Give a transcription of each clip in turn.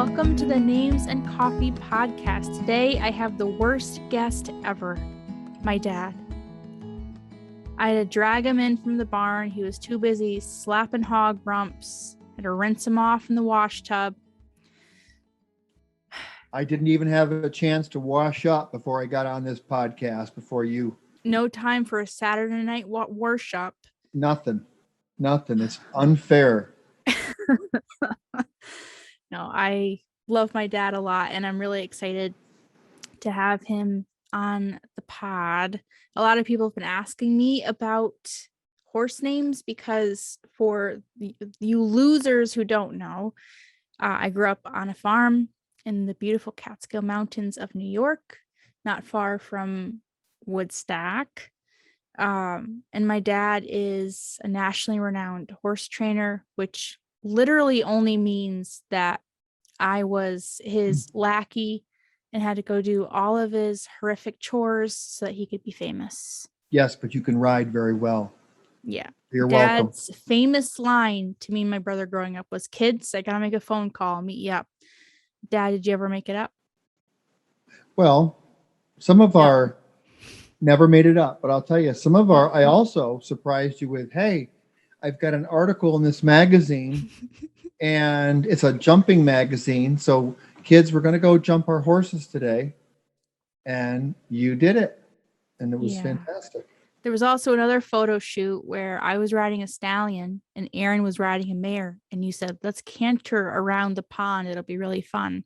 welcome to the Names and Coffee podcast. Today I have the worst guest ever, my dad. I had to drag him in from the barn. He was too busy slapping hog rumps. I had to rinse him off in the wash tub. I didn't even have a chance to wash up before I got on this podcast before you. No time for a Saturday night worship. Nothing. It's unfair. No, I love my dad a lot, and I'm really excited to have him on the pod. A lot of people have been asking me about horse names because for you losers who don't know, I grew up on a farm in the beautiful Catskill Mountains of New York, not far from Woodstock. And my dad is a nationally renowned horse trainer, which literally only means that I was his lackey and had to go do all of his horrific chores so that he could be famous. Yes, but you can ride very well. Yeah. You're Dad's welcome. famous line to me and my brother growing up was, "Kids, I gotta make a phone call, meet you up." Dad, did you ever make it up? Well, some of our never made it up, but I'll tell you, some of our, I also surprised you with, hey, I've got an article in this magazine and it's a jumping magazine. So kids, we're going to go jump our horses today. And you did it. And it was fantastic. There was also another photo shoot where I was riding a stallion and Aaron was riding a mare. And you said, let's canter around the pond. It'll be really fun.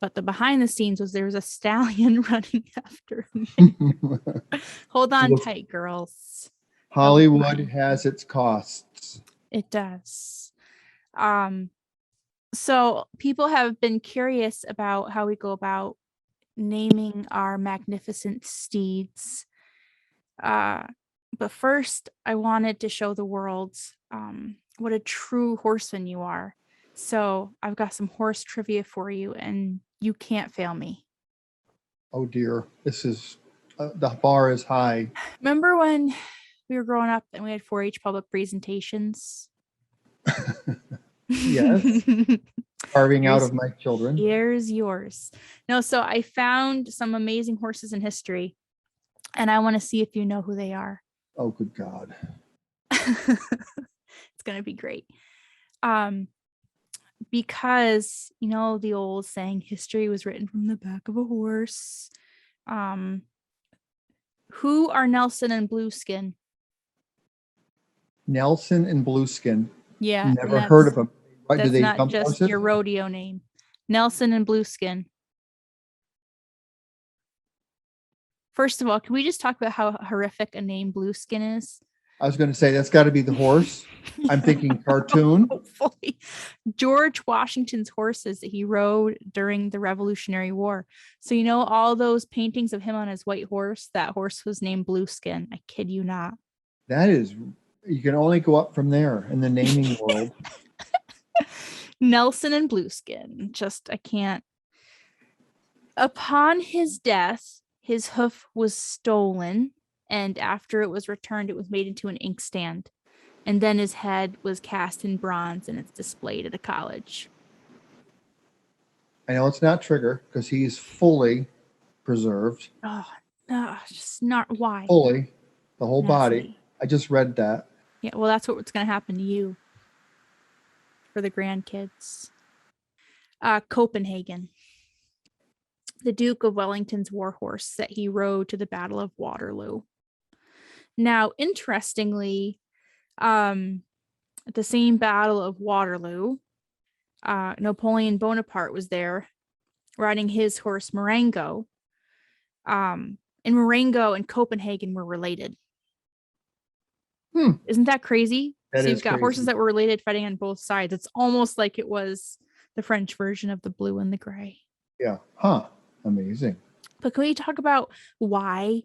But the behind the scenes was there was a stallion running after me. Hold on tight, girls. Hollywood has its costs. It does. So people have been curious about how we go about naming our magnificent steeds. But first, I wanted to show the world what a true horseman you are. So I've got some horse trivia for you, and you can't fail me. Oh dear, this is the bar is high. Remember when we were growing up and we had 4-H public presentations? Yes. Carving out of my children. Here's yours. No, so I found some amazing horses in history, and I want to see if you know who they are. Oh, good God. It's going to be great. Because, you know, the old saying, history was written from the back of a horse. Who are Nelson and Blueskin? Nelson and Blueskin. Yeah. Never heard of them. That's not just your rodeo name. Nelson and Blueskin. First of all, can we just talk about how horrific a name Blueskin is? I was going to say, that's got to be the horse. I'm thinking cartoon. Hopefully. George Washington's horses that he rode during the Revolutionary War. So, you know, all those paintings of him on his white horse, that horse was named Blueskin. I kid you not. That is, you can only go up from there in the naming world. Nelson and Blueskin. I can't. Upon his death, his hoof was stolen. And after it was returned, it was made into an inkstand. And then his head was cast in bronze and it's displayed at a college. I know it's not Trigger because he's fully preserved. Oh, no, just not why. Fully, the whole body. I just read that. Yeah, well, that's what's going to happen to you for the grandkids. Copenhagen. The Duke of Wellington's warhorse that he rode to the Battle of Waterloo. Now, interestingly, at the same Battle of Waterloo, Napoleon Bonaparte was there riding his horse Marengo. And Marengo and Copenhagen were related. Isn't that crazy? So you've got horses that were related fighting on both sides. It's almost like it was the French version of the blue and the gray. Yeah. Huh. Amazing. But can we talk about why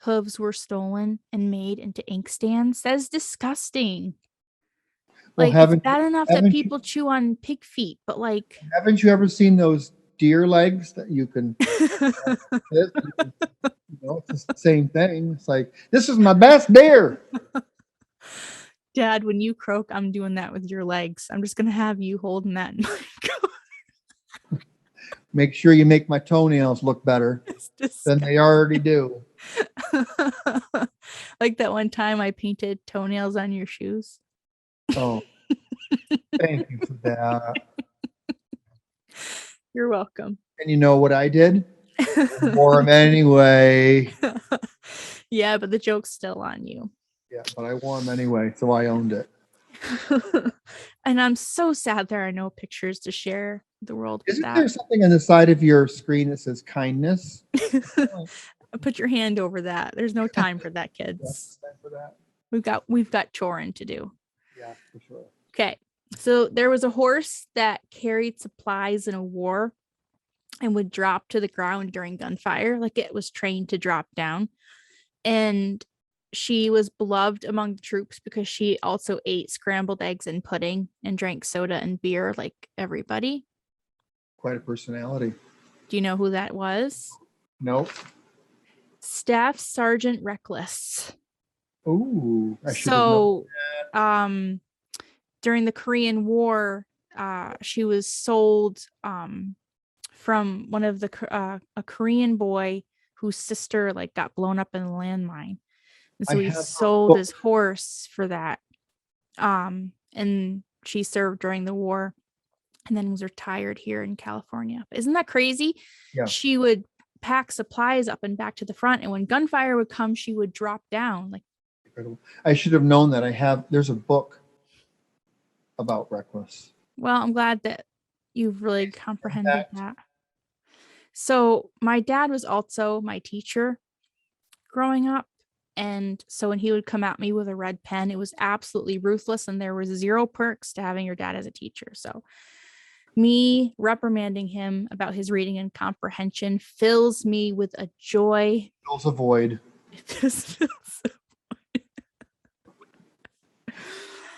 hooves were stolen and made into inkstands? That is disgusting. Like, it's bad enough that people chew on pig feet, but like, haven't you ever seen those deer legs that you can it's the same thing. It's like, this is my best deer. Dad, when you croak, I'm doing that with your legs. I'm just gonna have you holding that in my Make sure you make my toenails look better It's than they already do. Like that one time I painted toenails on your shoes. Oh, thank you for that. You're welcome. And you know what I did? Wore them anyway. Yeah, but the joke's still on you. Yeah, but I wore them anyway, so I owned it. And I'm so sad there are no pictures to share the world with Isn't there that. something on the side of your screen that says kindness? Put your hand over that. There's no time for that, Yeah, kids. time for that. We've got choring to do. Yeah, for sure. Okay. So there was a horse that carried supplies in a war and would drop to the ground during gunfire, like it was trained to drop down. And she was beloved among the troops because she also ate scrambled eggs and pudding and drank soda and beer like everybody. Quite a personality. Do you know who that was? Nope. Staff Sergeant Reckless. Ooh, I should have known. So during the Korean War, she was sold from one of the a Korean boy whose sister like got blown up in a landmine. And so I he have her sold book. his horse for that. And she served during the war and then was retired here in California. Isn't that crazy? Yeah. She would pack supplies up and back to the front, and when gunfire would come, she would drop down. Like, Incredible. I should have known that. There's a book about Reckless. well, I'm glad that you've really comprehended that. So my dad was also my teacher growing up. And so when he would come at me with a red pen, it was absolutely ruthless. And there was zero perks to having your dad as a teacher. So me reprimanding him about his reading and comprehension fills me with a joy. Fills a void. Fills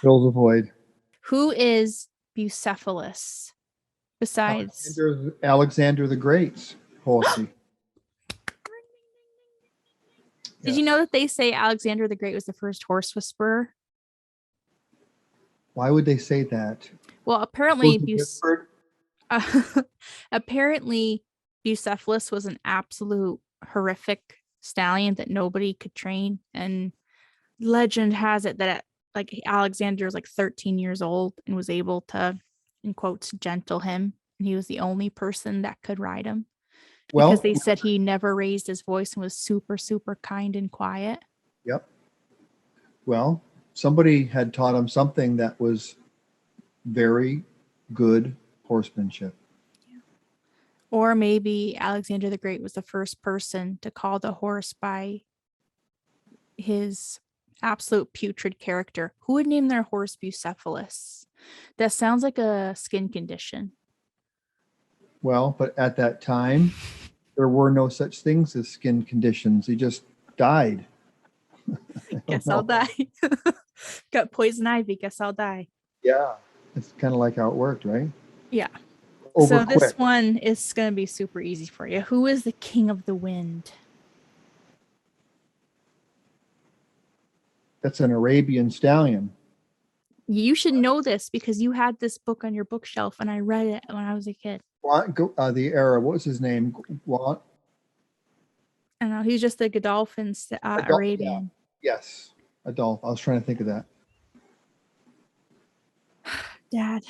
a void. Who is Bucephalus besides Alexander the Great's horsey? Did you know that they say Alexander the Great was the first horse whisperer? Why would they say that? Well, apparently apparently Bucephalus was an absolute horrific stallion that nobody could train, and legend has it that like Alexander was like 13 years old and was able to, in quotes, gentle him, and he was the only person that could ride him. Well, because they said he never raised his voice and was super, super kind and quiet. Yep. Well, somebody had taught him something that was very good horsemanship. Yeah. Or maybe Alexander the Great was the first person to call the horse by his absolute putrid character. Who would name their horse Bucephalus? That sounds like a skin condition. Well, but at that time, there were no such things as skin conditions. He just died. Guess I'll die. Got poison ivy. Guess I'll die. Yeah. It's kind of like how it worked, right? Yeah. Over so quick. This one is going to be super easy for you. Who is the king of the wind? That's an Arabian stallion. You should know this because you had this book on your bookshelf and I read it when I was a kid. The era. What was his name? What? I don't know. He's just a Godolphin Arabian. Yeah. Yes. Adolf. I was trying to think of that. Dad.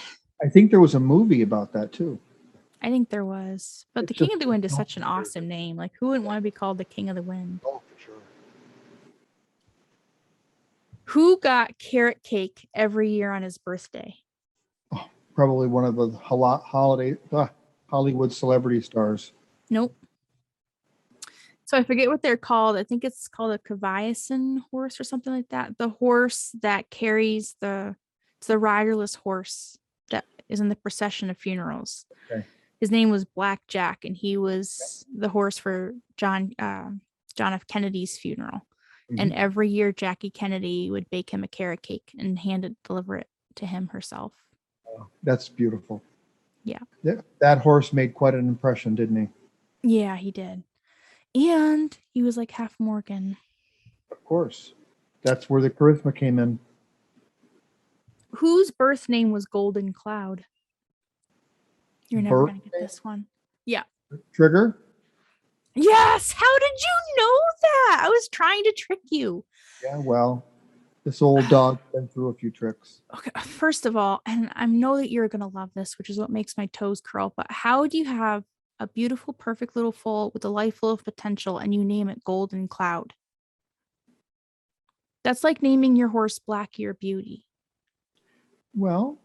I think there was a movie about that too. I think there was. But the King of the Wind is such an awesome name. Like, who wouldn't want to be called the King of the Wind? Oh, for sure. Who got carrot cake every year on his birthday? Oh, probably one of the Hollywood celebrity stars. Nope. So I forget what they're called. I think it's called a Cavieson horse or something like that. The horse that carries it's the riderless horse that is in the procession of funerals. Okay. His name was Black Jack, and he was the horse for John F. Kennedy's funeral. Mm-hmm. And every year, Jackie Kennedy would bake him a carrot cake and deliver it to him herself. Oh, that's beautiful. Yeah. That horse made quite an impression, didn't he? Yeah, he did. And he was like half Morgan. Of course. That's where the charisma came in. Whose birth name was Golden Cloud? You're never going to get this one. Yeah. Trigger? Yes. How did you know that? I was trying to trick you. Yeah, well, this old dog's been through a few tricks. Okay, first of all, and I know that you're going to love this, which is what makes my toes curl, but how do you have a beautiful, perfect little foal with a life full of potential and you name it Golden Cloud? That's like naming your horse Blackie or Beauty. Well,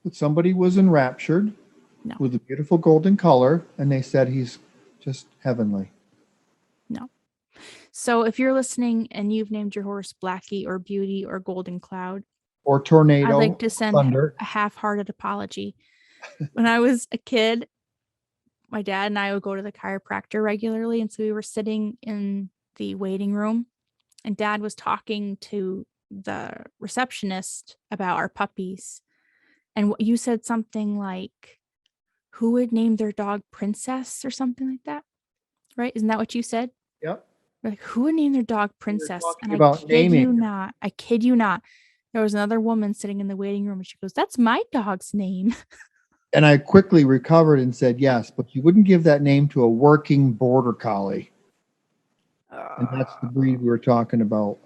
but somebody was enraptured No, with a beautiful golden color, and they said he's just heavenly. no. So if you're listening and you've named your horse Blackie or Beauty or Golden Cloud, Or I'd tornado, like to send thunder. a half-hearted apology. When I was a kid, my dad and I would go to the chiropractor regularly. And so we were sitting in the waiting room, and dad was talking to the receptionist about our puppies. And you said something like, who would name their dog Princess or something like that? Right? Isn't that what you said? Yep. We're like, who would name their dog We were Princess? And talking about naming. I kid you not. There was another woman sitting in the waiting room and she goes, that's my dog's name. And I quickly recovered and said, yes, but you wouldn't give that name to a working border collie. And that's the breed we were talking about.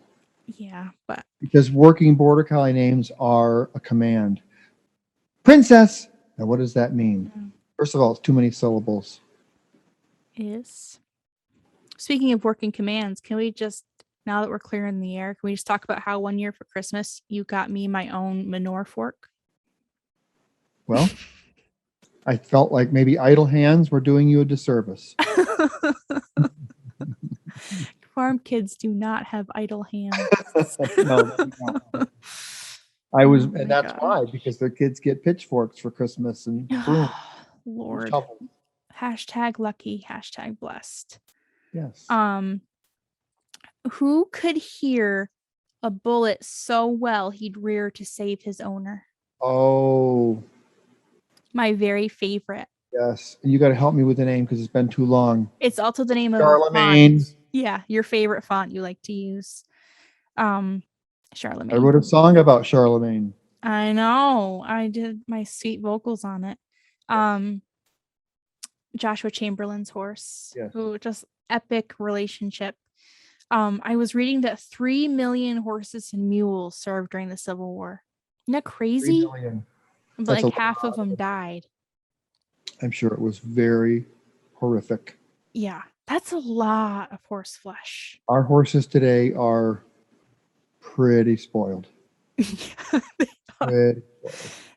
Yeah, but Because working border collie names are a command. Princess. Now, what does that mean? First of all, it's too many syllables. is. Speaking of working commands, can we just, now that we're clearing the air, can we just talk about how one year for Christmas you got me my own manure fork? Well, I felt like maybe idle hands were doing you a disservice. Farm kids do not have idle hands. No, they don't. I was, Oh and my that's God. why, because their kids get pitchforks for Christmas and broom, Lord. shovels. Hashtag lucky, hashtag blessed. Yes. Who could hear a bullet so well he'd rear to save his owner? Oh, My very favorite. yes. And you got to help me with the name because it's been too long. It's also the name of a Charlemagne. font. Yeah, your favorite font you like to use. I Charlemagne. wrote a song about Charlemagne. I know. I did my sweet vocals on it. Joshua Chamberlain's horse, Yes. who just epic relationship. I was reading that 3 million horses and mules served during the Civil War. Isn't that 3 crazy? million. But That's like a half of lot. them died. I'm sure it was very horrific. Yeah, that's a lot of horse flesh. Our horses today are pretty spoiled. Pretty spoiled.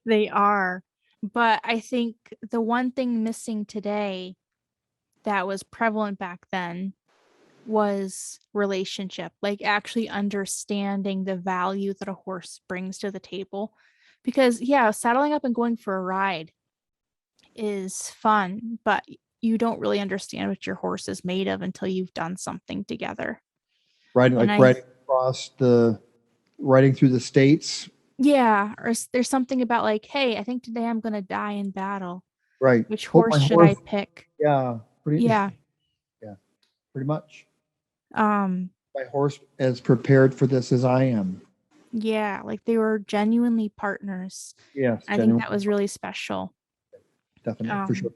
They are. But I think the one thing missing today that was prevalent back then was relationship, like actually understanding the value that a horse brings to the table. Because, yeah, saddling up and going for a ride is fun, but you don't really understand what your horse is made of until you've done something together. Riding riding through the states. Yeah, or there's something about like, hey, I think today I'm gonna die in battle. Right. Which Hope horse my should horse. I pick? Yeah. Yeah. Yeah. Pretty much. Um, My horse as prepared for this as I am. yeah, like they were genuinely partners. Yes. I think that was really special. Definitely, for sure.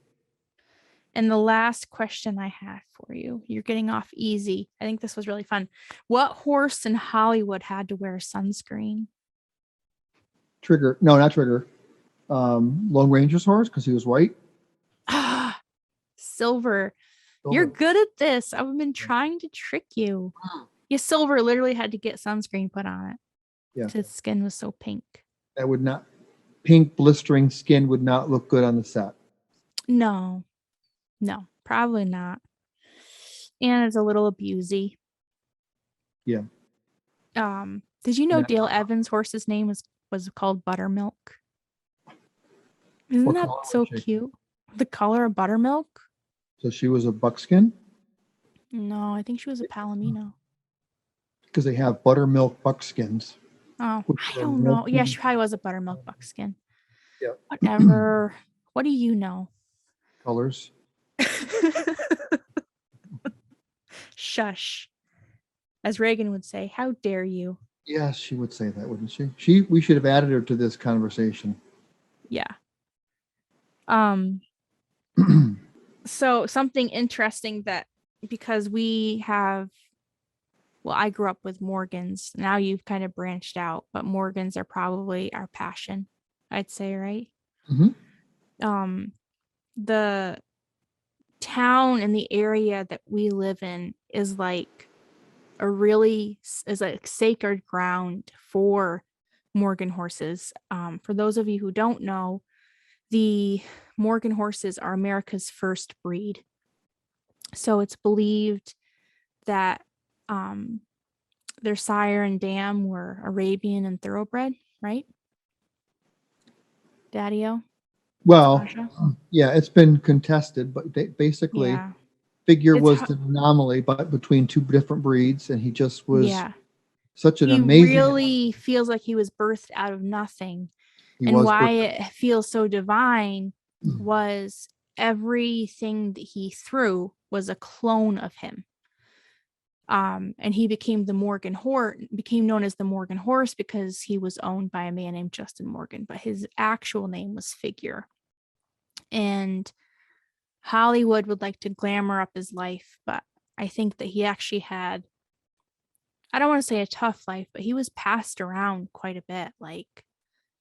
And the last question I have for you, you're getting off easy. I think this was really fun. What horse in Hollywood had to wear sunscreen? Trigger. No, not Trigger. Lone Ranger's horse because he was white. Ah, Silver. You're good at this. I've been trying to trick you. Yeah, Silver literally had to get sunscreen put on it. Yeah. His skin was so pink. That would not, pink blistering skin would not look good on the set. No, probably not. And it's a little abusey. Yeah. Did you know Dale Evans' horse's name was called Buttermilk? Isn't that so cute? The color of buttermilk? So she was a buckskin? No, I think she was a Palomino. Because they have buttermilk buckskins. Oh, I don't know. Yeah, she probably was a buttermilk buckskin. Yeah. Whatever. What do you know? Colors. Shush. As Reagan would say, how dare you? Yes, she would say that, wouldn't she? We should have added her to this conversation. Yeah. So something interesting that because I grew up with Morgans. Now you've kind of branched out, but Morgans are probably our passion, I'd say, right? Mhm. Um, the town and the area that we live in is like is like sacred ground for Morgan horses. For those of you who don't know, the Morgan horses are America's first breed. So it's believed that um, their sire and dam were Arabian and thoroughbred, right? Daddy-o, Well, Sasha? yeah, it's been contested, but basically, Yeah. Figure It's was an anomaly, but between two different breeds, and he just was yeah. such an He amazing. really feels like he was birthed out of nothing. He And was why perfect. it feels so divine was everything that he threw was a clone of him. And he became became known as the Morgan horse because he was owned by a man named Justin Morgan, but his actual name was Figure. And Hollywood would like to glamour up his life, but I think that he actually had, I don't want to say a tough life, but he was passed around quite a bit. Like,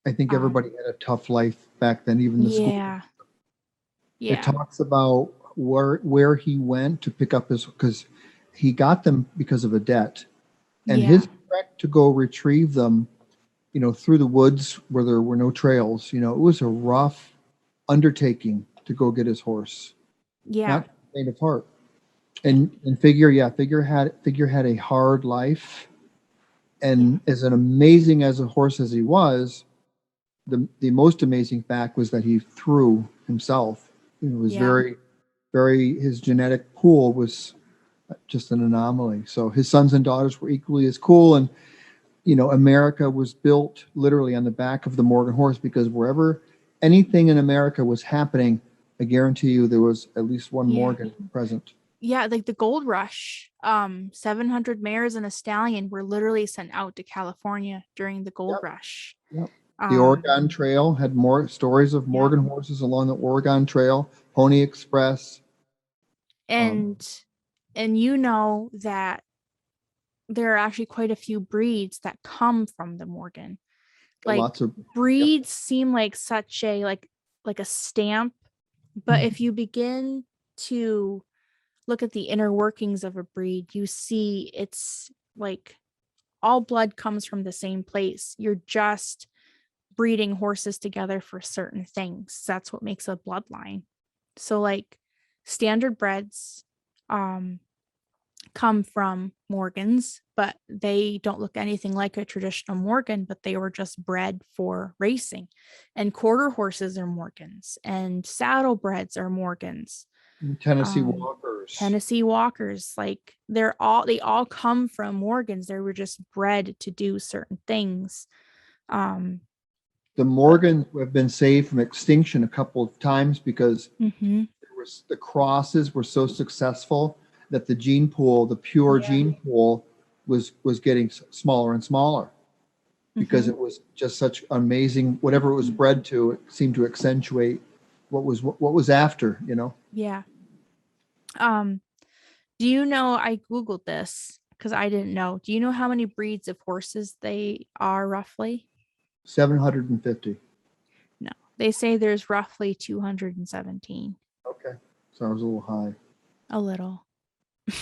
I think everybody um, had a tough life back then, even the school. yeah, It yeah, talks about where he went to pick up his, because he got them because of a debt, and yeah, his trek to go retrieve them, through the woods where there were no trails. It was a rough undertaking to go get his horse, yeah, not faint of heart. And Figure had a hard life, yeah, and as an amazing as a horse as he was, the most amazing fact was that he threw himself. It was yeah, very, his genetic pool was just an anomaly. So his sons and daughters were equally as cool. And, America was built literally on the back of the Morgan horse, because wherever anything in America was happening, I guarantee you there was at least one yeah. Morgan present. Yeah, like the gold rush. 700 mares and a stallion were literally sent out to California during the gold Yep. rush. Yep. The Um, Oregon Trail had more stories of yeah. Morgan horses along the Oregon Trail, Pony Express. Um, And you know that there are actually quite a few breeds that come from the Morgan. Like lots of, yep. breeds seem like such a like a stamp, but if you begin to look at the inner workings of a breed, you see it's like all blood comes from the same place. You're just breeding horses together for certain things. That's what makes a bloodline. So like standard breds um come from Morgans, but they don't look anything like a traditional Morgan, but they were just bred for racing. And quarter horses are Morgans, and saddlebreds are Morgans. Tennessee Um, Walkers. Tennessee Walkers, like they all come from Morgans. They were just bred to do certain things. Um, The but Morgans have been saved from extinction a couple of times because mhm, the crosses were so successful that the gene pool, the pure yeah, gene pool, was getting smaller and smaller, because mhm, it was just such amazing. Whatever it was bred to, it seemed to accentuate what was after. yeah. Um, do you know? I googled this because I didn't know. Do you know how many breeds of horses they are roughly? 750. No, they say there's roughly 217. Okay, so I was a little high. A little, but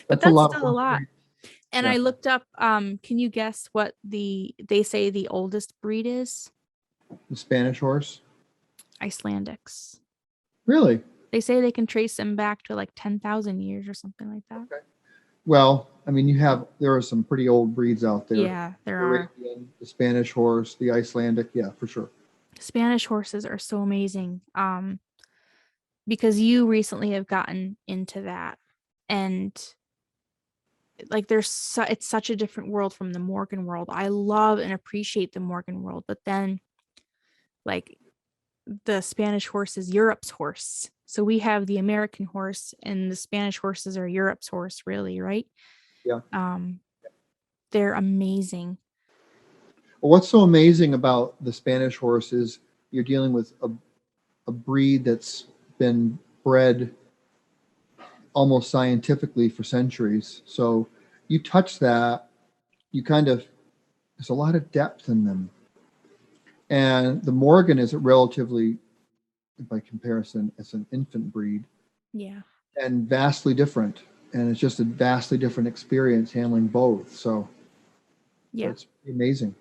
That's a that's lot of still a horse lot. breed. And Yeah, I looked up, can you guess what they say the oldest breed is? the Spanish horse. Icelandics. Really? They say they can trace them back to like 10,000 years or something like that. Okay. Well, I mean, there are some pretty old breeds out there. Yeah, there The are. Arabian, the Spanish horse, the Icelandic. Yeah, for sure. Spanish horses are so amazing. Because you recently have gotten into that, and like it's such a different world from the Morgan world. I love and appreciate the Morgan world, but then like the Spanish horse is Europe's horse. So we have the American horse and the Spanish horses are Europe's horse, really, right? Yeah. Um, they're amazing. Well, what's so amazing about the Spanish horse is you're dealing with a breed that's been bred almost scientifically for centuries. So you touch that, you kind of, there's a lot of depth in them. And the Morgan is a relatively, by comparison, it's an infant breed Yeah. and vastly different. And it's just a vastly different experience handling both. So Yeah. it's amazing.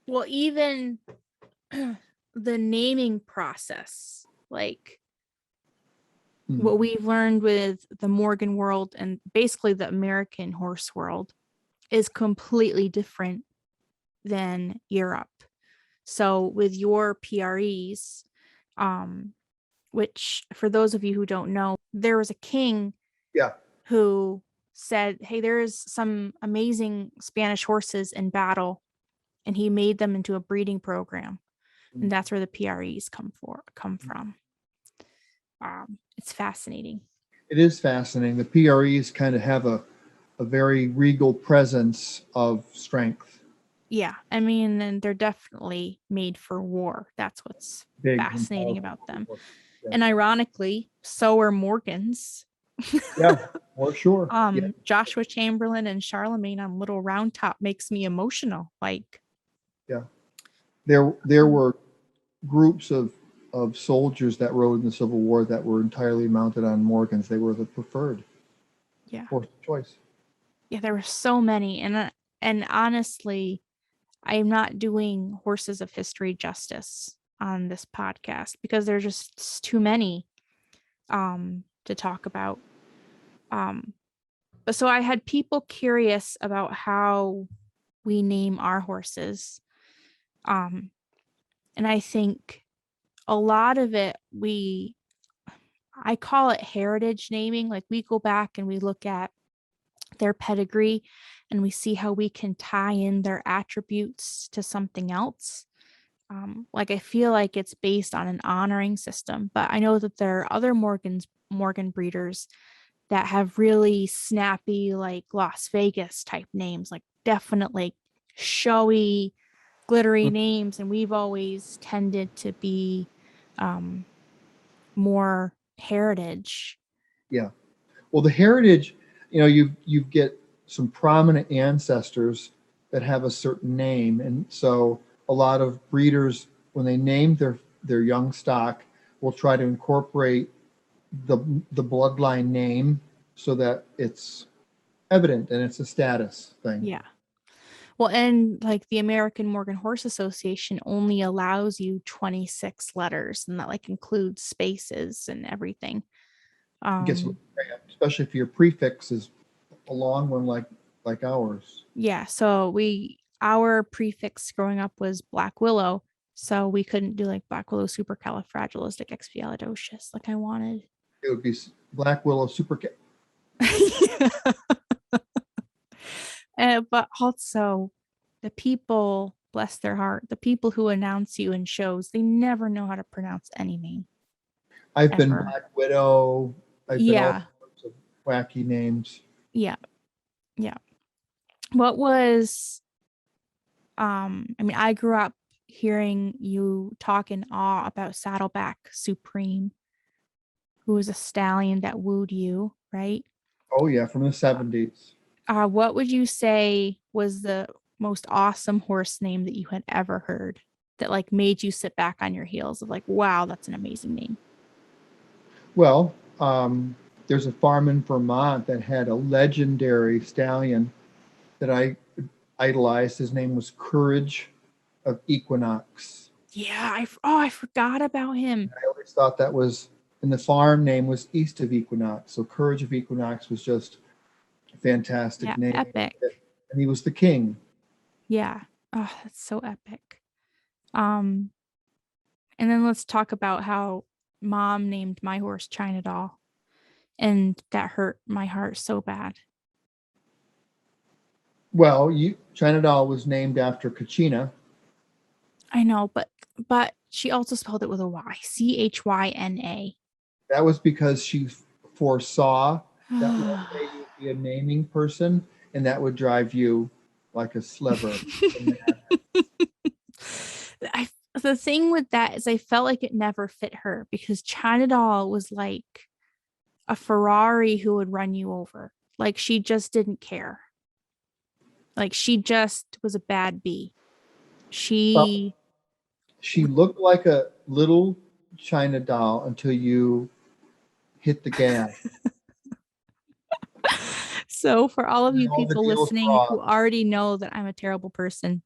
Well, even the naming process, like what we've learned with the Morgan world and basically the American horse world is completely different than Europe. So with your PREs, which for those of you who don't know, there was a king Yeah. who said, hey, there's some amazing Spanish horses in battle, and he made them into a breeding program. And that's where the PREs come from. It's fascinating. It is fascinating. The PREs kind of have a very regal presence of strength. Yeah, I mean, and they're definitely made for war. That's what's Big and fascinating powerful. about them. Yeah. And ironically, so are Morgans. Yeah, for sure. Yeah. Joshua Chamberlain and Charlemagne on Little Round Top makes me emotional. Like, Yeah. There were groups of soldiers that rode in the Civil War that were entirely mounted on Morgans. They were the preferred horse of choice. Yeah, there were so many, and honestly, I'm not doing horses of history justice on this podcast because there's just too many to talk about. But so I had people curious about how we name our horses. And I think a lot of it I call it heritage naming. Like we go back and we look at their pedigree and we see how we can tie in their attributes to something else. Like I feel like it's based on an honoring system, but I know that there are other Morgan breeders that have really snappy, like Las Vegas type names, like definitely showy, glittery names. And we've always tended to be more heritage. Yeah. Well, the heritage, you get some prominent ancestors that have a certain name, and so a lot of breeders, when they name their young stock, will try to incorporate the bloodline name so that it's evident and it's a status thing. Yeah. Well, and like the American Morgan Horse Association only allows you 26 letters, and that like includes spaces and everything. It gets especially if your prefix is a long one like ours. Yeah, so our prefix growing up was Black Willow, so we couldn't do like Black Willow supercalifragilisticexpialidocious like I wanted. It would be Black Willow Super. But also the people, bless their heart, the people who announce you in shows, they never know how to pronounce any name. I've been Ever. Black Widow. I've been all sorts of wacky names. Yeah. What was I mean, I grew up hearing you talk in awe about Saddleback Supreme, who was a stallion that wooed you, right? Oh yeah, from the 70s. What would you say was the most awesome horse name that you had ever heard that like made you sit back on your heels of like, wow, that's an amazing name? Well, there's a farm in Vermont that had a legendary stallion that I idolized. His name was Courage of Equinox. Yeah, I forgot about him. I always thought that was, and the farm name was East of Equinox. So Courage of Equinox was just a fantastic name. Epic. And he was the king. Yeah. Oh, that's so epic. And then let's talk about how Mom named my horse China Doll, and that hurt my heart so bad. Well, China Doll was named after Kachina. I know, but she also spelled it with a Y, Chyna. That was because she foresaw that one day you would be a naming person, and that would drive you like a sliver. the thing with that is I felt like it never fit her because China Doll was like a Ferrari who would run you over. Like she just didn't care. Like she just was a bad bee. Well, She she looked like a little China doll until you hit the gas. so for all of And then you all the people deals were listening who off. already know that I'm a terrible person.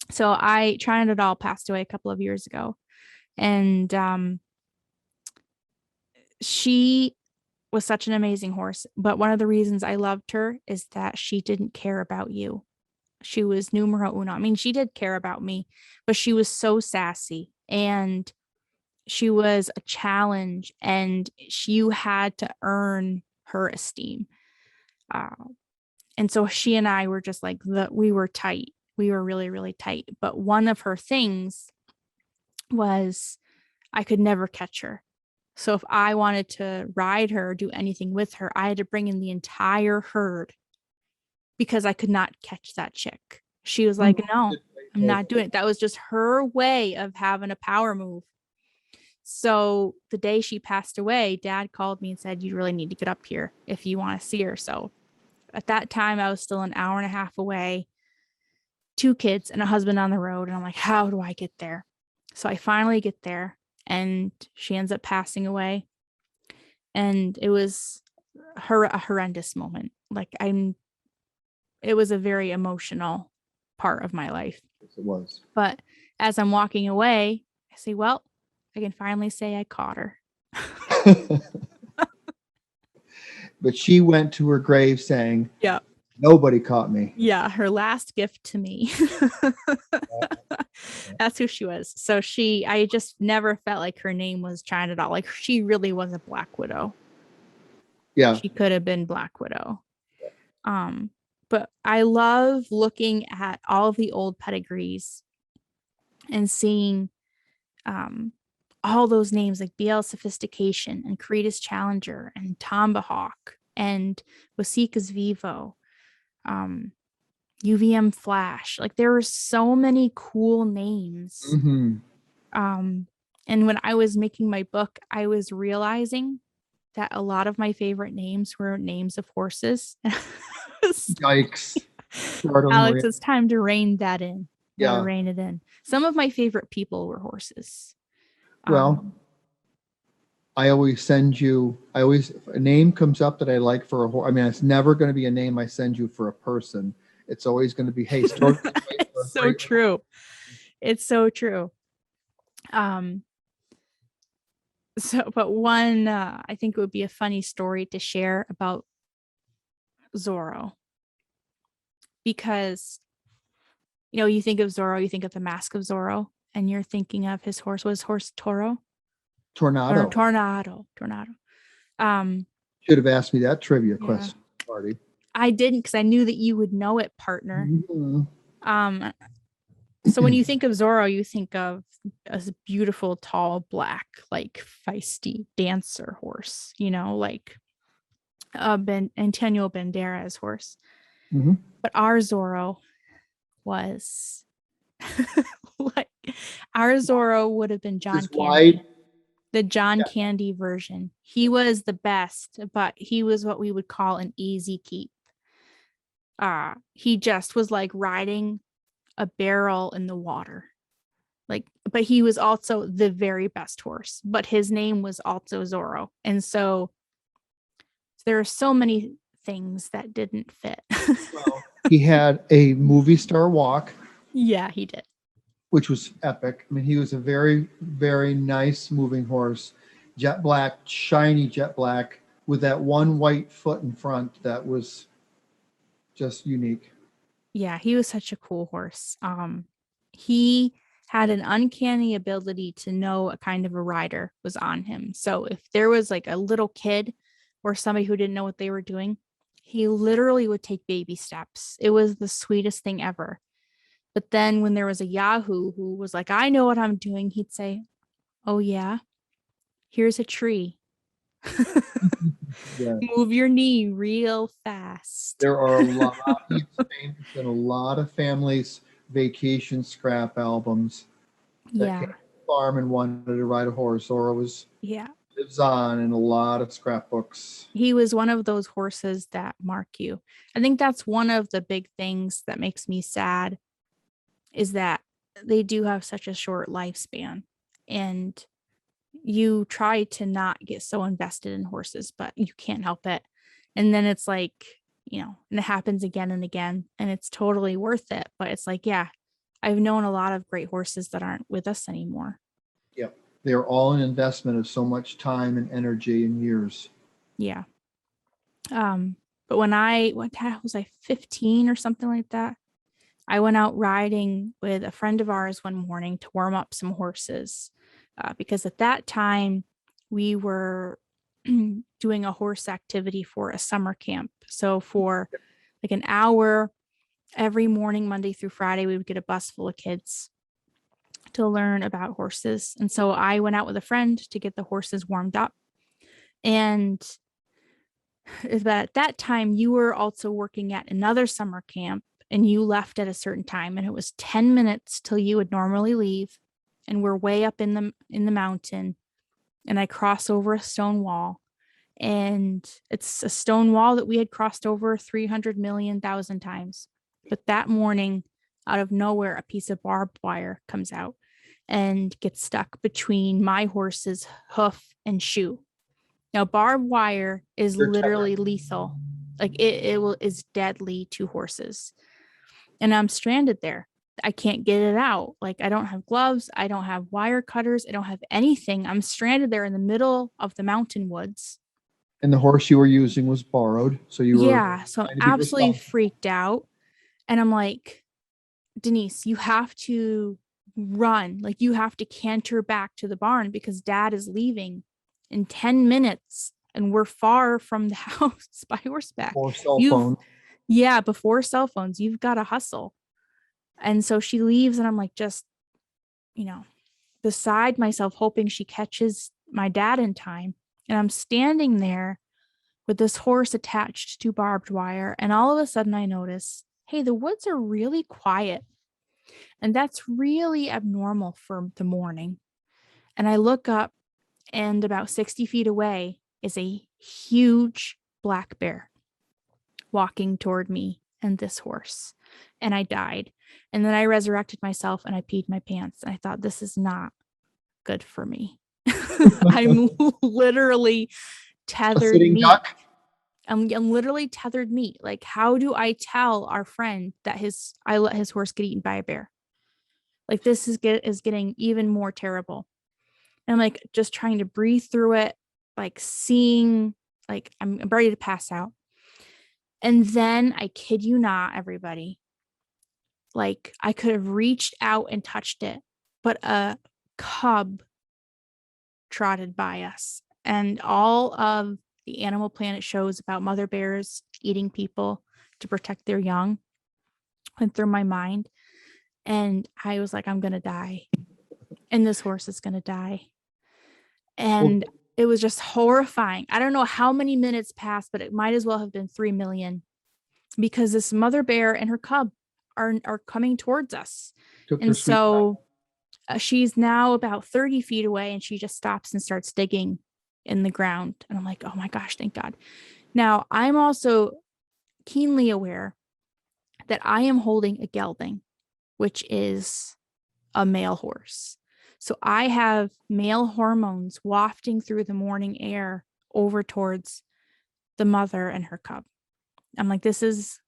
So I China Doll passed away a couple of years ago. And she was such an amazing horse. But one of the reasons I loved her is that she didn't care about you. She was numero uno. I mean, she did care about me, but she was so sassy and she was a challenge, and you had to earn her esteem. Uh, and so she and I were just like we were tight. We were really, really tight. But one of her things was I could never catch her. So if I wanted to ride her or do anything with her, I had to bring in the entire herd because I could not catch that chick. She was like, no, I'm not doing it. That was just her way of having a power move. So the day she passed away, Dad called me and said, you really need to get up here if you want to see her. So at that time, I was still an hour and a half away, 2 kids and a husband on the road. And I'm like, how do I get there? So I finally get there and she ends up passing away. And it was a horrendous moment. Like it was a very emotional part of my life. Yes, it was. But as I'm walking away, I say, well, I can finally say I caught her. But she went to her grave saying, Yeah. nobody caught me. Yeah. Her last gift to me. That's who she was. So I just never felt like her name was China Doll. Like she really was a Black Widow. Yeah. She could have been Black Widow. But I love looking at all of the old pedigrees and seeing all those names like BL Sophistication and Creedus Challenger and Tomahawk and Wasika's Vivo, UVM Flash. Like there were so many cool names. Mm-hmm. And when I was making my book, I was realizing that a lot of my favorite names were names of horses. Yikes. Alix, it's time to rein that in. Yeah. Gotta rein it in. Some of my favorite people were horses. Well, I always send you, if a name comes up that I like for a horse. I mean, it's never going to be a name I send you for a person. It's always going to be, hey, start. It's so true. It's so true. But one, I think it would be a funny story to share about Zorro. Because, you think of Zorro, you think of the Mask of Zorro, and you're thinking of his horse. Was horse Toro? Tornado. Or Tornado. Should have asked me that trivia question, Marty. I didn't because I knew that you would know it, partner. Mm-hmm. So when you think of Zorro, you think of a beautiful, tall, black, like feisty dancer horse, like Antonio Banderas horse. Mm-hmm. But our Zorro was like our Zorro would have been John Candy. The John Candy version. He was the best, but he was what we would call an easy keep. He just was like riding a barrel in the water. But he was also the very best horse, but his name was also Zorro. And so there are so many things that didn't fit. Well, he had a movie star walk. Yeah, he did. Which was epic. I mean, he was a very, very nice moving horse. Jet black, shiny jet black, with that one white foot in front that was just unique. Yeah, he was such a cool horse. He had an uncanny ability to know a kind of a rider was on him. So if there was like a little kid or somebody who didn't know what they were doing, he literally would take baby steps. It was the sweetest thing ever. But then when there was a Yahoo who was like, I know what I'm doing, he'd say, oh yeah, here's a tree. Yeah. Move your knee real fast. There are a lot of families' vacation scrap albums that came Yeah. to the farm and wanted to ride a horse. Zoro Yeah. lives on in a lot of scrapbooks. He was one of those horses that mark you. I think that's one of the big things that makes me sad is that they do have such a short lifespan. And you try to not get so invested in horses, but you can't help it. And then it's like, and it happens again and again, and it's totally worth it. But it's like, yeah, I've known a lot of great horses that aren't with us anymore. Yep. They are all an investment of so much time and energy and years. Yeah. But what was I 15 or something like that? I went out riding with a friend of ours one morning to warm up some horses because at that time we were doing a horse activity for a summer camp. So for like an hour every morning, Monday through Friday, we would get a bus full of kids to learn about horses. And so I went out with a friend to get the horses warmed up. And at that time, you were also working at another summer camp and you left at a certain time, and it was 10 minutes till you would normally leave, and we're way up in the mountain, and I cross over a stone wall, and it's a stone wall that we had crossed over 300 million thousand times. But that morning, out of nowhere, a piece of barbed wire comes out and gets stuck between my horse's hoof and shoe. Now, barbed wire is They're literally tethered. lethal. Like is deadly to horses. And I'm stranded there. I can't get it out. Like I don't have gloves. I don't have wire cutters. I don't have anything. I'm stranded there in the middle of the mountain woods. And the horse you were using was borrowed. So you were Yeah. So I'm trying to be absolutely responsible. freaked out. And I'm like, Denise, you have to run. Like you have to canter back to the barn because dad is leaving in 10 minutes and we're far from the house by horseback. Or cell You've, phone. yeah, before cell phones, you've got to hustle. And so she leaves, and I'm like, just, beside myself, hoping she catches my dad in time. And I'm standing there with this horse attached to barbed wire. And all of a sudden, I notice, hey, the woods are really quiet. And that's really abnormal for the morning. And I look up, and about 60 feet away is a huge black bear walking toward me and this horse. And I died. And then I resurrected myself and I peed my pants. And I thought, this is not good for me. I'm literally A tethered sitting meat. duck. I'm literally tethered meat. Like, how do I tell our friend that I let his horse get eaten by a bear? Like, this is getting even more terrible. And I'm like just trying to breathe through it, like seeing, like I'm ready to pass out. And then I kid you not, everybody, like I could have reached out and touched it, but a cub trotted by us. And all of the Animal Planet shows about mother bears eating people to protect their young went through my mind. And I was like, I'm going to die. And this horse is going to die. Well, And it was just horrifying. I don't know how many minutes passed, but it might as well have been 3 million because this mother bear and her cub are coming towards us. took their And sweet time. so she's now about 30 feet away and she just stops and starts digging in the ground. And I'm like, oh my gosh, thank God. Now, I'm also keenly aware that I am holding a gelding, which is a male horse. So I have male hormones wafting through the morning air over towards the mother and her cub. I'm like, this is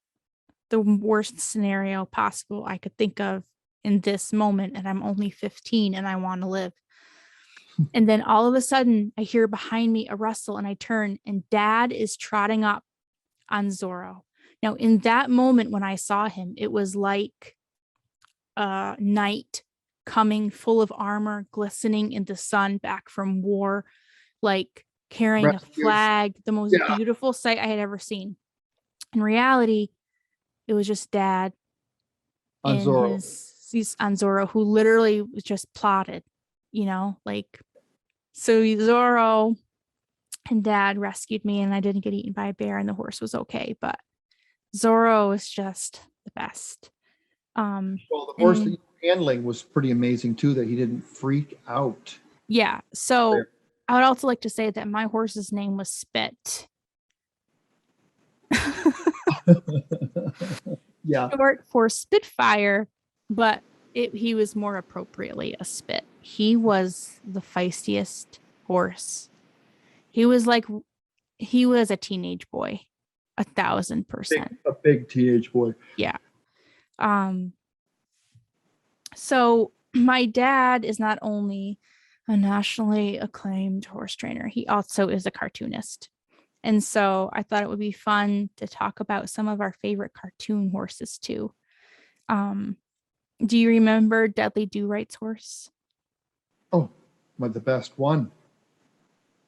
the worst scenario possible I could think of in this moment. And I'm only 15 and I want to live. And then all of a sudden, I hear behind me a rustle and I turn, and dad is trotting up on Zorro. Now, in that moment when I saw him, it was like a knight coming full of armor, glistening in the sun back from war, like carrying a Rescued. flag, the most Yeah. beautiful sight I had ever seen. In reality, it was just dad On in Zorro. he's on Zorro, who literally was just plotted, like, so Zorro and dad rescued me and I didn't get eaten by a bear and the horse was okay, but Zorro is just the best. Well, the horse that And you handling was pretty amazing too, that he didn't freak out. Yeah. So I would also like to say that my horse's name was Spit. Yeah. Short for Spitfire, but he was more appropriately a Spit. He was the feistiest horse. He was a teenage boy, 1,000%. A big teenage boy. Yeah. So my dad is not only a nationally acclaimed horse trainer, he also is a cartoonist. And so I thought it would be fun to talk about some of our favorite cartoon horses too. Do you remember Dudley Do-Right's horse? Oh, but the best one. Do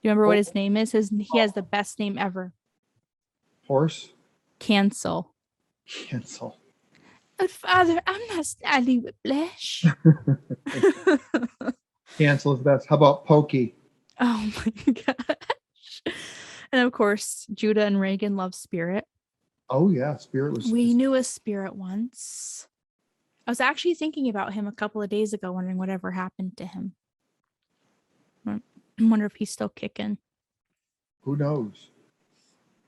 you remember what his name is? He has the best name ever. Horse? Cancel. Cancel. But Father, I'm not Stanley Whiplash. Cancel is the best. How about Pokey? Oh my gosh. And of course, Judah and Reagan love Spirit. Oh yeah, Spirit was. We knew a Spirit once. I was actually thinking about him a couple of days ago, wondering whatever happened to him. I wonder if he's still kicking. Who knows?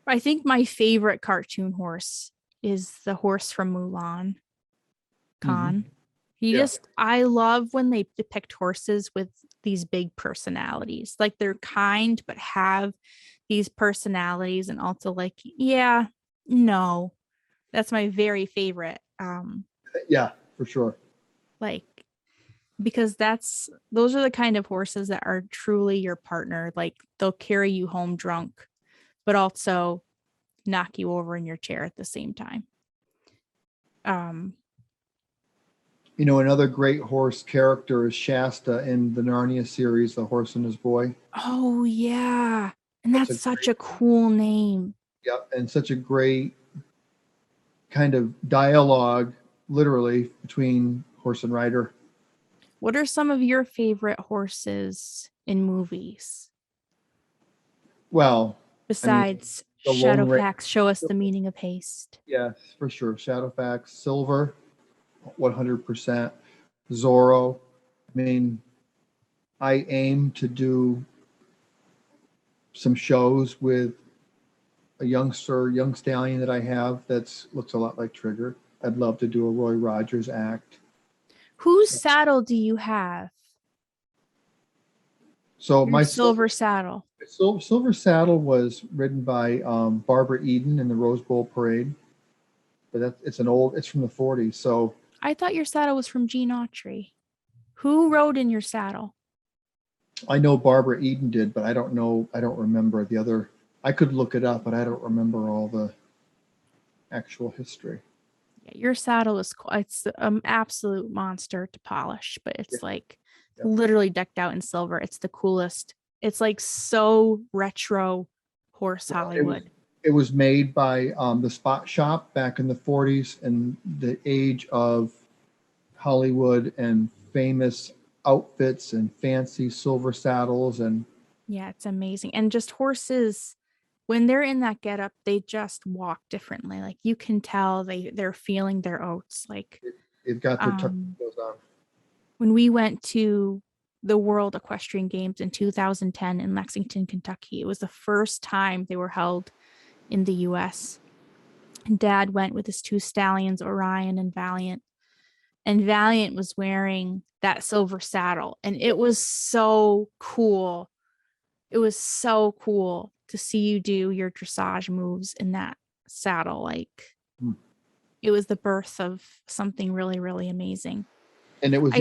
I think my favorite cartoon horse is the horse from Mulan, Khan. I love when they depict horses with these big personalities. Like they're kind, but have these personalities, and also like, yeah, no, that's my very favorite. Yeah, for sure. Like, because those are the kind of horses that are truly your partner. Like they'll carry you home drunk, but also knock you over in your chair at the same time. Another great horse character is Shasta in the Narnia series, The Horse and His Boy. Oh yeah. And that's such a cool name. Yeah, and such a great kind of dialogue, literally, between horse and rider. What are some of your favorite horses in movies? Well, besides Shadowfax, show us the meaning of haste. Yes, for sure. Shadowfax, Silver, 100%. Zorro. I aim to do some shows with a young stallion that I have looks a lot like Trigger. I'd love to do a Roy Rogers act. Whose saddle do you have? So my silver saddle. Silver saddle was ridden by Barbara Eden in the Rose Bowl Parade, but it's from the 40s. So I thought your saddle was from Gene Autry. Who rode in your saddle? I know Barbara Eden did, but I don't know. I don't remember the other. I could look it up, but I don't remember all the actual history. Yeah, your saddle is cool. It's an absolute monster to polish, but it's literally decked out in silver. It's the coolest. It's like so retro horse Hollywood. It was made by the Spot Shop back in the 40s, and the age of Hollywood and famous outfits and fancy silver saddles. And yeah, it's amazing. And just horses, when they're in that getup, they just walk differently. Like you can tell they're feeling their oats. Like they've got their tuxedos on. When we went to the World Equestrian Games in 2010 in Lexington, Kentucky, it was the first time they were held in the US. And Dad went with his two stallions, Orion and Valiant. And Valiant was wearing that silver saddle. And it was so cool. It was so cool to see you do your dressage moves in that saddle. Like it was the birth of something really, really amazing. And it was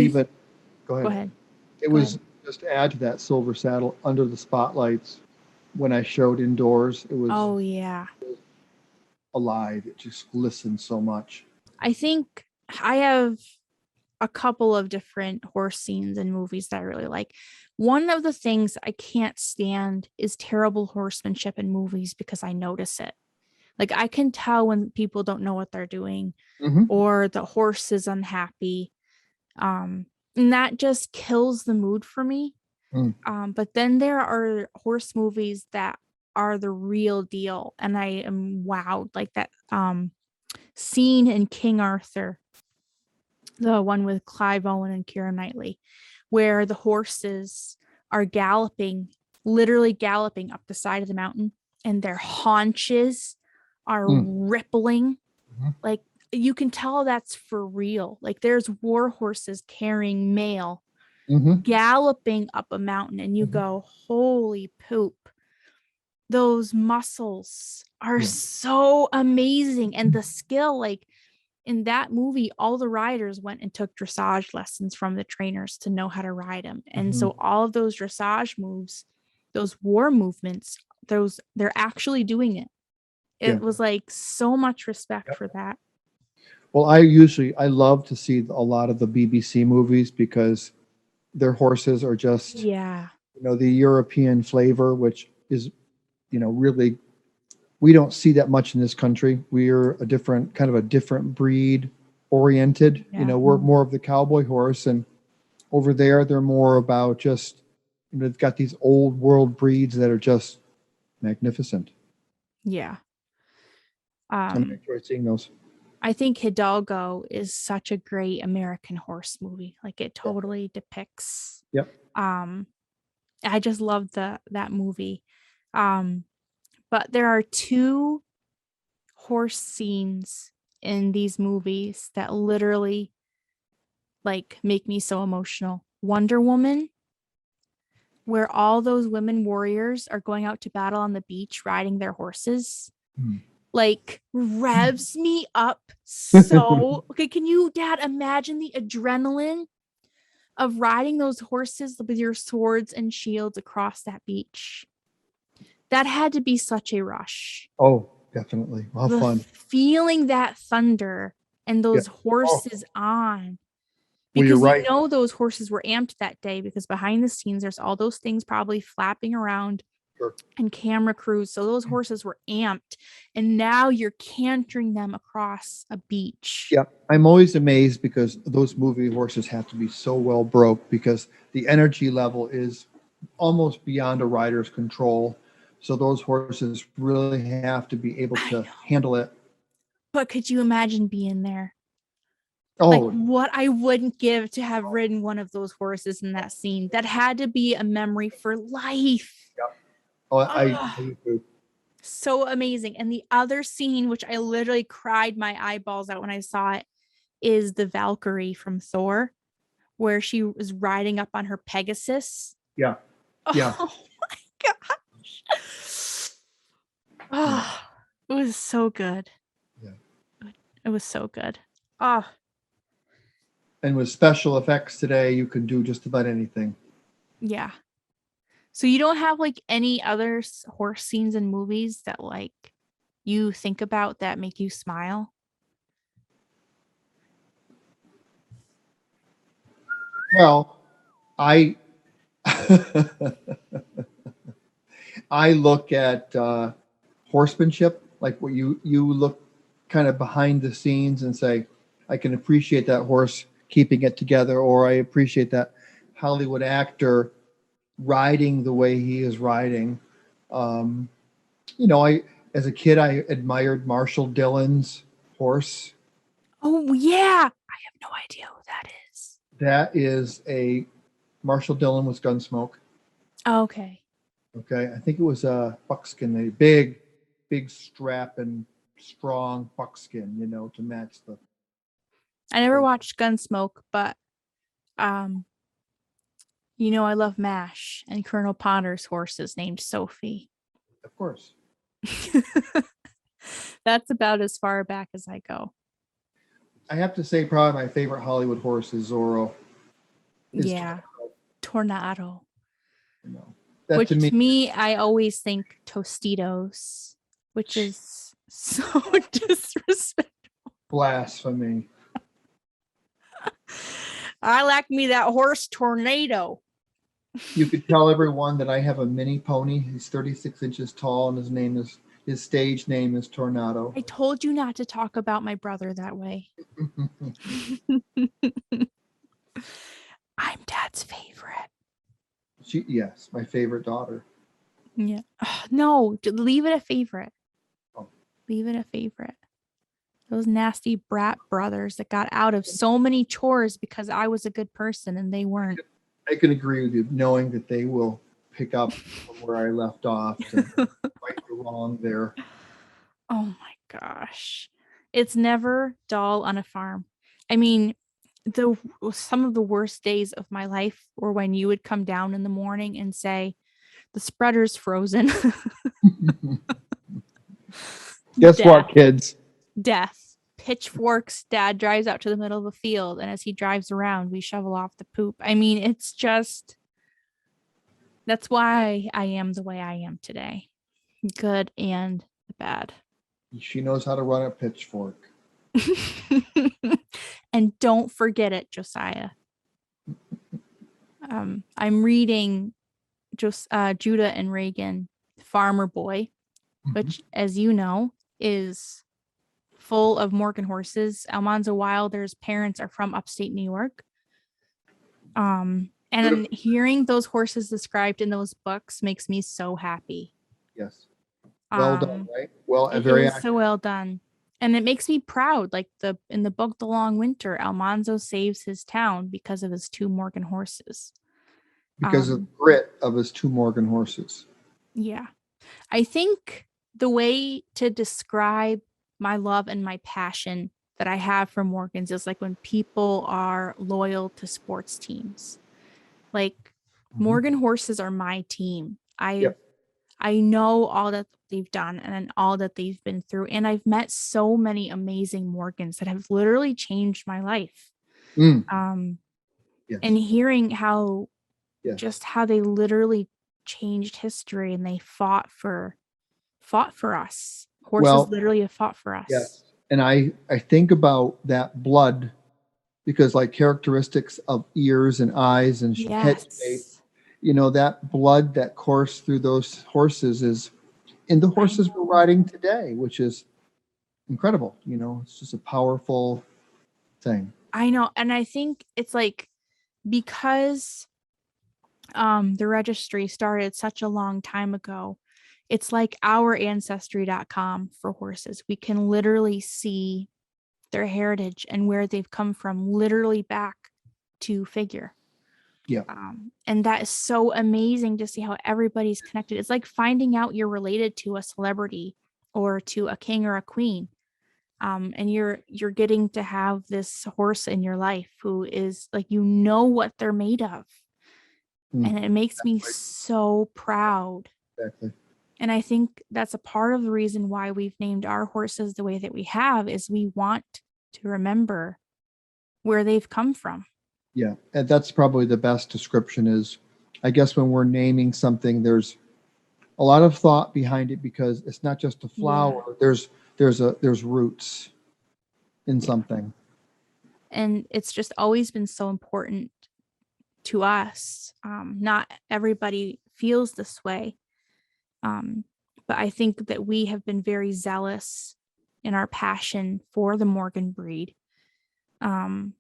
go ahead. It was just to add to that silver saddle under the spotlights when I showed indoors. It was alive. It just glistened so much. I think I have a couple of different horse scenes in movies that I really like. One of the things I can't stand is terrible horsemanship in movies because I notice it. Like I can tell when people don't know what they're doing or the horse is unhappy. And that just kills the mood for me. But then there are horse movies that are the real deal. And I am wowed, like that scene in King Arthur, the one with Clive Owen and Keira Knightley, where the horses are galloping, literally galloping up the side of the mountain, and their haunches are rippling. Mhm. Like you can tell that's for real. Like there's war horses carrying mail Mhm. galloping up a mountain, and you Mhm. go, holy poop. Those muscles are Yeah. so amazing. And the skill, like in that movie, all the riders went and took dressage lessons from the trainers to know how to ride them. And so all of those dressage moves, those war movements, they're actually doing it. Yeah. It was like so much respect for that. Well, I love to see a lot of the BBC movies because their horses are just, Yeah. the European flavor, which is, really, we don't see that much in this country. We're kind of a different breed oriented. Yeah. We're more of the cowboy horse, and over there, they're more about just, they've got these old world breeds that are just magnificent. Yeah. I enjoy seeing those. I think Hidalgo is such a great American horse movie. Like it totally depicts. Yep. I just love that movie. But there are two horse scenes in these movies that literally like make me so emotional. Wonder Woman, where all those women warriors are going out to battle on the beach riding their horses. Like revs me up so. Okay, can you, Dad, imagine the adrenaline of riding those horses with your swords and shields across that beach? That had to be such a rush. Oh, definitely. How fun. Feeling that thunder and Yeah. those horses on. Well, you're Because right. those horses were amped that day because behind the scenes, there's all those things probably flapping around Sure. and camera crews. So those horses were amped. And now you're cantering them across a beach. Yeah, I'm always amazed because those movie horses have to be so well broke because the energy level is almost beyond a rider's control. So those horses really have to be able to handle it. But could you imagine being there? Like Oh, what I wouldn't give to have ridden one of those horses in that scene. That had to be a memory for life. yeah. Oh, Oh, I do. so amazing. And the other scene, which I literally cried my eyeballs out when I saw it, is the Valkyrie from Thor, where she was riding up on her Pegasus. Yeah, yeah. Oh my gosh. Oh, it was so good. Yeah. It was so good. Oh, And with special effects today, you can do just about anything. yeah. So you don't have like any other horse scenes in movies that like you think about that make you smile? Well, I I look at horsemanship, like what you look kind of behind the scenes and say, I can appreciate that horse keeping it together, or I appreciate that Hollywood actor riding the way he is riding. Um, I as a kid I admired Marshall Dillon's horse. Oh yeah. I have no idea who that is. That is a Marshall Dillon was Gunsmoke. Okay. Okay, I think it was a buckskin, a big strap and strong buckskin, to match the. I never watched Gunsmoke, but I love MASH, and Colonel Potter's horse is named Sophie. Of course. That's about as far back as I go. I have to say, probably my favorite Hollywood horse is Zorro. Yeah. Tornado. That Which to me, to me, I always think Tostitos, which is so disrespectful. blasphemy. I like me that horse Tornado. You could tell everyone that I have a mini pony. He's 36 inches tall, and his stage name is Tornado. I told you not to talk about my brother that way. I'm Dad's favorite. Yes, my favorite daughter. Yeah. No, leave it a favorite. Oh. Leave it a favorite. Those nasty brat brothers that got out of so many chores because I was a good person and they weren't. I can agree with you, knowing that they will pick up from where I left off to right the wrong there. Oh my gosh. It's never dull on a farm. I mean, some of the worst days of my life were when you would come down in the morning and say, the spreader's frozen. Guess Death. what, kids? Death. Pitchforks. Dad drives out to the middle of the field, and as he drives around, we shovel off the poop. I mean, it's just, that's why I am the way I am today. Good and bad. She knows how to run a pitchfork. And don't forget it, Josiah. I'm reading Judah and Reagan, Farmer Boy, which, as you know, is full of Morgan horses. Almanzo Wilder's parents are from upstate New York. And hearing those horses described in those books makes me so happy. Yes. Well done, right? Well, It very is so well done. And it makes me proud. Like in the book The Long Winter, Almanzo saves his town because of his 2 Morgan horses. because of the grit of his 2 Morgan horses. Yeah. I think the way to describe my love and my passion that I have for Morgans is like when people are loyal to sports teams. Like Morgan horses are my team. I know all that they've done and all that they've been through. And I've met so many amazing Morgans that have literally changed my life. Yes. And hearing how Yes. just how they literally changed history and they fought for us. Horses literally have fought for us. Yes. And I think about that blood because like characteristics of ears and eyes and head shape, you know, that blood that coursed through those horses is in the horses we're riding today, which is incredible. You know, it's just a powerful thing. I know. And I think it's like because the registry started such a long time ago, it's like our ancestry.com for horses. We can literally see their heritage and where they've come from, literally back to figure. Yeah. And that is so amazing to see how everybody's connected. It's like finding out you're related to a celebrity or to a king or a queen. And you're getting to have this horse in your life who is like, you know what they're made of. And it makes me so proud. Exactly. And I think that's a part of the reason why we've named our horses the way that we have is we want to remember where they've come from. Yeah. And that's probably the best description is, I guess when we're naming something, there's a lot of thought behind it because it's not just a flower. Yeah. There's roots in something. And it's just always been so important to us. Not everybody feels this way. But I think that we have been very zealous in our passion for the Morgan breed, and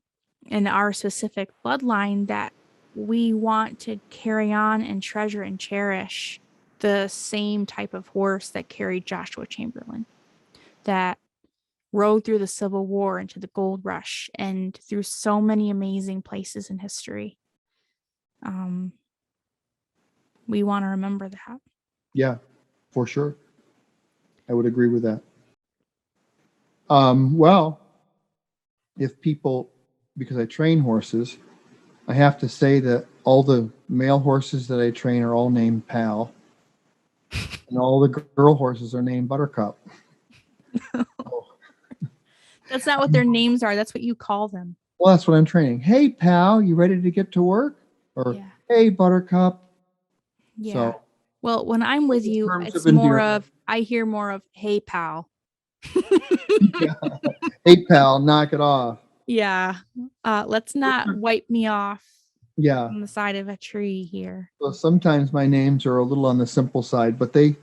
our specific bloodline that we want to carry on and treasure and cherish the same type of horse that carried Joshua Chamberlain, that rode through the Civil War into the Gold Rush and through so many amazing places in history. We want to remember that. Yeah, for sure. I would agree with that. Well, if people, because I train horses, I have to say that all the male horses that I train are all named Pal, and all the girl horses are named Buttercup. That's not what their names are. That's what you call them. Well, that's what I'm training. Hey, Pal, you ready to get to work? Or hey, Buttercup. Yeah. So, well, when I'm with you, it's more of, I hear more of, hey, pal. Yeah. Hey, pal, knock it off. Yeah. Let's not wipe me off. Yeah. On the side of a tree here. So sometimes my names are a little on the simple side, but they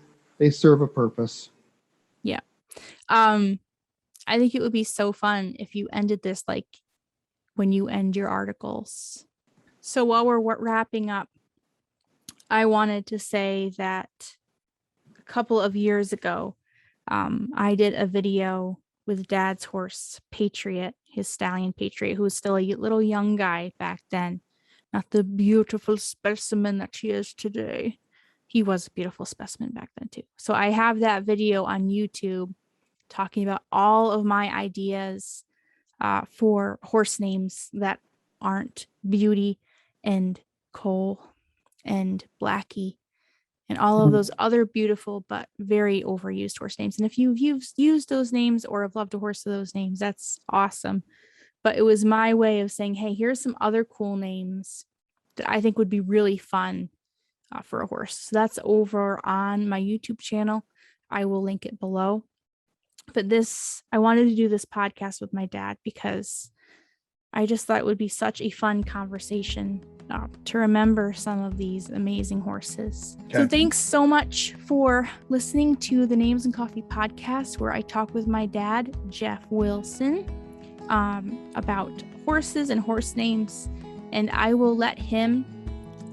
serve a purpose. Yeah. I think it would be so fun if you ended this like when you end your articles. So while we're wrapping up, I wanted to say that a couple of years ago, I did a video with Dad's horse, Patriot, his stallion Patriot, who was still a little young guy back then. Not the beautiful specimen that he is today. He was a beautiful specimen back then too. So I have that video on YouTube talking about all of my ideas for horse names that aren't Beauty and Cole and Blackie and all of those other beautiful but very overused horse names. And if you've used those names or have loved a horse of those names, that's awesome. But it was my way of saying, hey, here's some other cool names that I think would be really fun for a horse. So that's over on my YouTube channel. I will link it below. But I wanted to do this podcast with my dad because I just thought it would be such a fun conversation to remember some of these amazing horses. Okay. So thanks so much for listening to the Names and Coffee podcast, where I talk with my dad, Jeff Wilson, about horses and horse names, and I will let him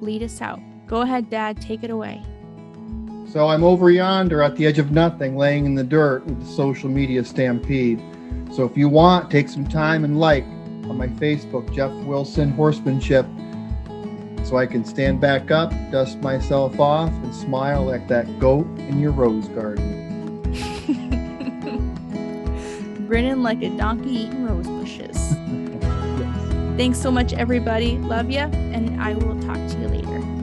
lead us out. Go ahead, Dad, take it away. So I'm over yonder at the edge of nothing, laying in the dirt with the social media stampede. So if you want, take some time and like on my Facebook, Jeff Wilson Horsemanship, so I can stand back up, dust myself off, and smile like that goat in your rose garden. Grinning like a donkey eating rose bushes. Yes. Thanks so much, everybody. Love ya, and I will talk to you later.